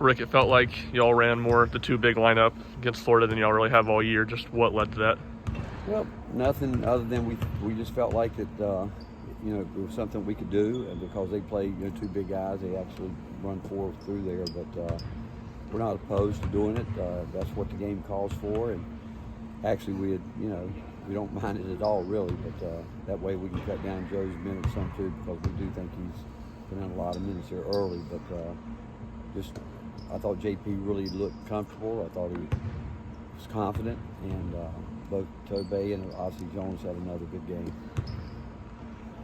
Rick, it felt like y'all ran more the two big lineup against Florida than y'all really have all year. Just what led to that? Well, nothing other than we just felt like that, it was something we could do, and because they play, two big guys, they actually run four through there. But we're not opposed to doing it. That's what the game calls for, and actually we don't mind it at all really. But that way we can cut down Joe's minutes some too, because we do think he's put in a lot of minutes here early. But I thought JP really looked comfortable. I thought he was confident, and both Tobey and obviously Jones had another good game.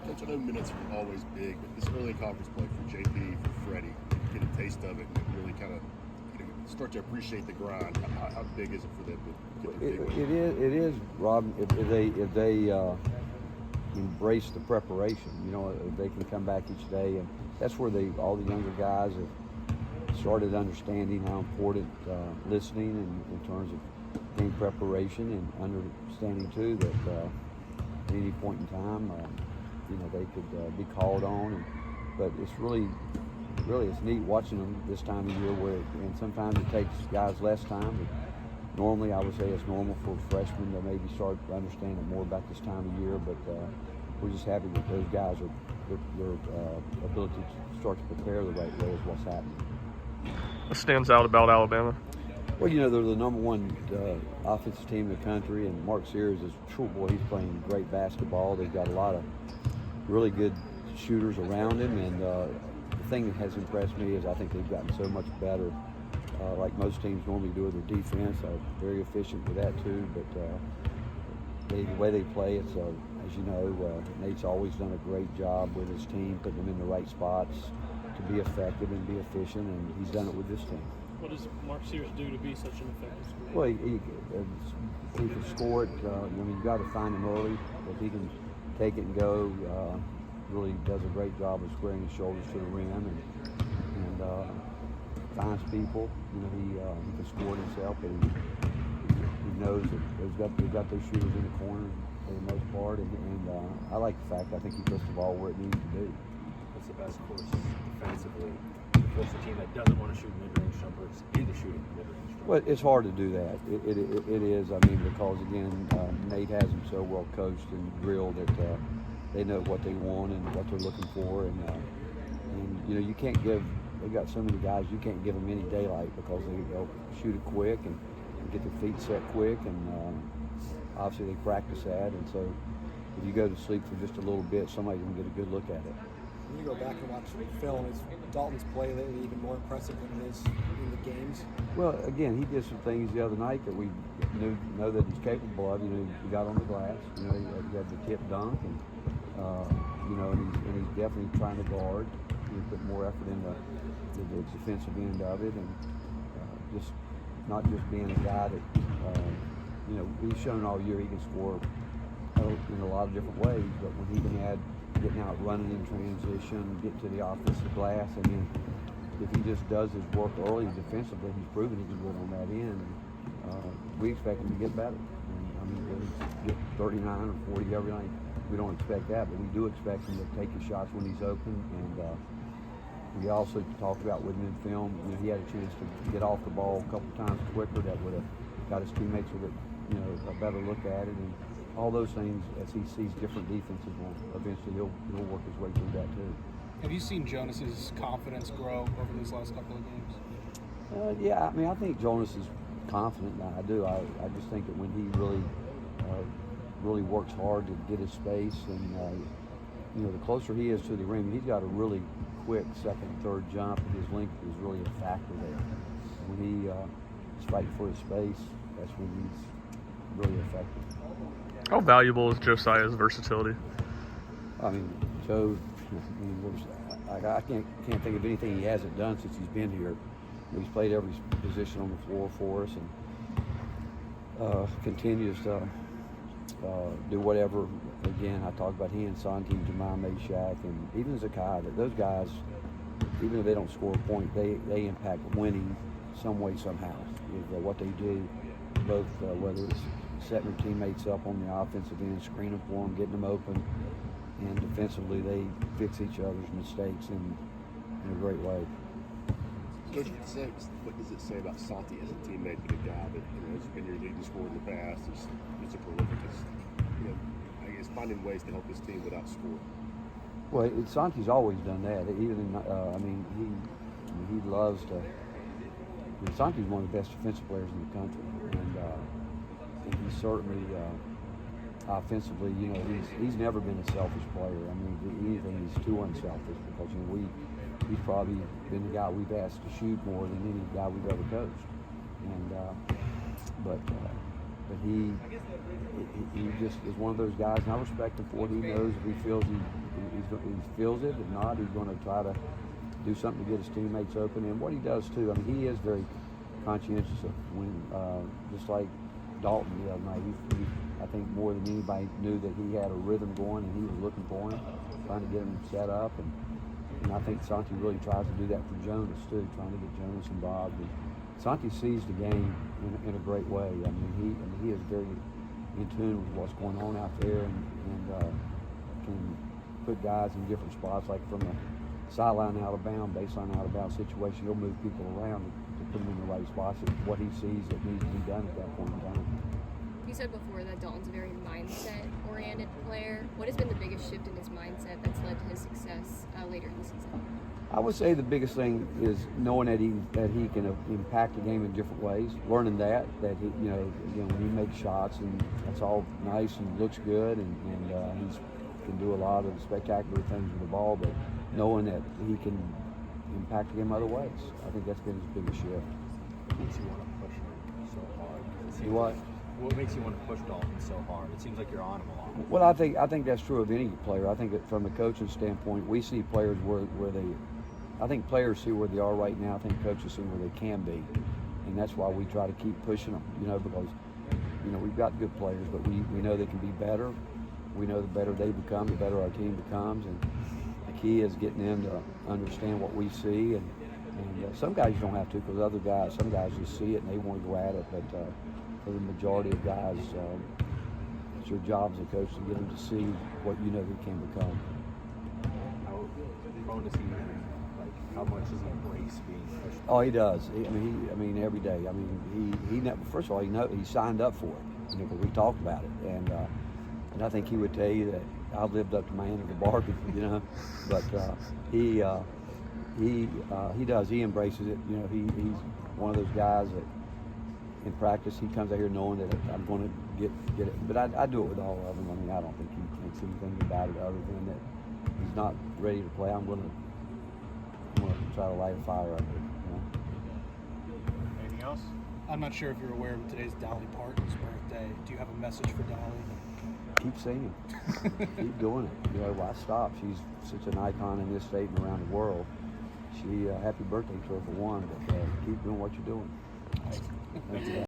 Coach, I know minutes are always big, but this early conference play for JP, for Freddie, get a taste of it and really kind of start to appreciate the grind. How big is it for them to get the big win? It is, Rob. If they embrace the preparation, if they can come back each day, and that's where all the younger guys have started understanding how important listening and in terms of game preparation, and understanding too that at any point in time, they could be called on. But it's really it's neat watching them this time of year, and sometimes it takes guys less time. But normally, I would say it's normal for freshmen to maybe start understanding more about this time of year. But we're just happy that those guys their ability to start to prepare the right way is what's happening. What stands out about Alabama? Well, they're the number one offensive team in the country, and Mark Sears is true boy. He's playing great basketball. They've got a lot of really good shooters around him, and the thing that has impressed me is I think they've gotten so much better. Like most teams normally do with their defense, very efficient with that too. But the way they play, it's as you know, Nate's always done a great job with his team, putting them in the right spots to be effective and be efficient, and he's done it with this team. What does Mark Sears do to be such an effective scorer? Well, he can score it. You've got to find him early. If he can take it and go, really does a great job of squaring his shoulders to the rim and finds people. He can score it himself, but he knows that they've got those shooters in the corner for the most part. And I like the fact I think he puts the ball where it needs to be. What's the best course defensively to force a team that doesn't want to shoot mid-range jumpers into shooting mid-range jumpers? Well, it's hard to do that. It is. Because again, Nate has them so well coached and drilled that they know what they want and what they're looking for, and you can't give. They've got so many guys. You can't give them any daylight because they'll shoot it quick and get their feet set quick, and obviously they practice that. And so, if you go to sleep for just a little bit, somebody can get a good look at it. When you go back and watch film, is Dalton's play lately even more impressive than it is in the games? Well, again, he did some things the other night that we know that he's capable of. He got on the glass. He had the tip dunk, and and he's definitely trying to guard. He put more effort into the defensive end of it, and just not just being a guy that he's shown all year he can score in a lot of different ways. But when he can add getting out running in transition, get to the offensive glass, and then if he just does his work early defensively, he's proven he can do it on that end. And we expect him to get better. He'll get 39 or 40 every night. We don't expect that, but we do expect him to take his shots when he's open. And we also talked about with him in film, he had a chance to get off the ball a couple times quicker. That would have got his teammates with a better look at it. And all those things, as he sees different defenses, eventually he'll work his way through that too. Have you seen Jonas's confidence grow over these last couple of games? Yeah, I think Jonas is confident. I do. I just think that when he really works hard to get his space, and the closer he is to the rim, he's got a really quick second, third jump, and his length is really a factor there. When he is fighting for his space, that's when he's really effective. How valuable is Josiah's versatility? Joe, I can't think of anything he hasn't done since he's been here. He's played every position on the floor for us, and continues to do whatever. Again, I talked about he and Santi, Jemima Meshack, and even Zakai. Those guys, even if they don't score a point, they impact winning some way, somehow. With what they do, both whether it's setting their teammates up on the offensive end, screening for them, getting them open, and defensively they fix each other's mistakes in a great way. Coach, what does it say about Santi as a teammate, but a guy that has been your leading scorer in the past? Is a prolific. I guess finding ways to help his team without scoring. Well, Santi's always done that. Even in, he loves to. Santi's one of the best defensive players in the country, and he's certainly offensively. He's never been a selfish player. I mean, anything he's too unselfish because he's probably been the guy we've asked to shoot more than any guy we've ever coached, but he just is one of those guys, and I respect him for it. He knows if he feels he feels it. If not, he's going to try to do something to get his teammates open. And what he does too, I mean, he is very conscientious of when, just like Dalton the other night. He I think more than anybody knew that he had a rhythm going, and he was looking for him, trying to get him set up. And I think Santi really tries to do that for Jonas too, trying to get Jonas involved. And Santi sees the game in a great way. I mean, he is very in tune with what's going on out there, and can put guys in different spots, like from a sideline out of bound, baseline out of bound situation. He'll move people around to put them in the right spots at what he sees that needs to be done at that point in time. You said before that Dalton's a very mindset-oriented player. What has been the biggest shift in his mindset that's led to his success later in the season? I would say the biggest thing is knowing that he can impact the game in different ways. Learning that he, when he makes shots, and that's all nice and looks good, and he can do a lot of spectacular things with the ball, but knowing that he can impact the game other ways. I think that's been his biggest shift. What makes you want to push him so hard? What makes you want to push Dalton so hard? It seems like you're on him a lot. Well, I think that's true of any player. I think that from a coaching standpoint, we see players where they. I think players see where they are right now. I think coaches see where they can be, and that's why we try to keep pushing them. Because we've got good players, but we know they can be better. We know the better they become, the better our team becomes, and the key is getting them to understand what we see. And some guys you don't have to, because some guys just see it and they want to go at it. But for the majority of guys, it's your job as a coach to get them to see what they can become. How prone is he? How much does he embrace being pushed? Oh, he does. Every day. I mean, he first of all, he signed up for it. Because we talked about it, and I think he would tell you that I've lived up to my end of the bargain. But he does. He embraces it. He's one of those guys that in practice he comes out here knowing that I'm going to get it. But I do it with all of them. I mean, I don't think he thinks anything about it other than that he's not ready to play. I'm going to try to light a fire up there. Anything else? I'm not sure if you're aware, but today's Dolly Parton's birthday. Do you have a message for Dolly? Keep singing. Keep doing it. Why stop? She's such an icon in this state and around the world. Happy birthday to her for one, but keep doing what you're doing. Thank you.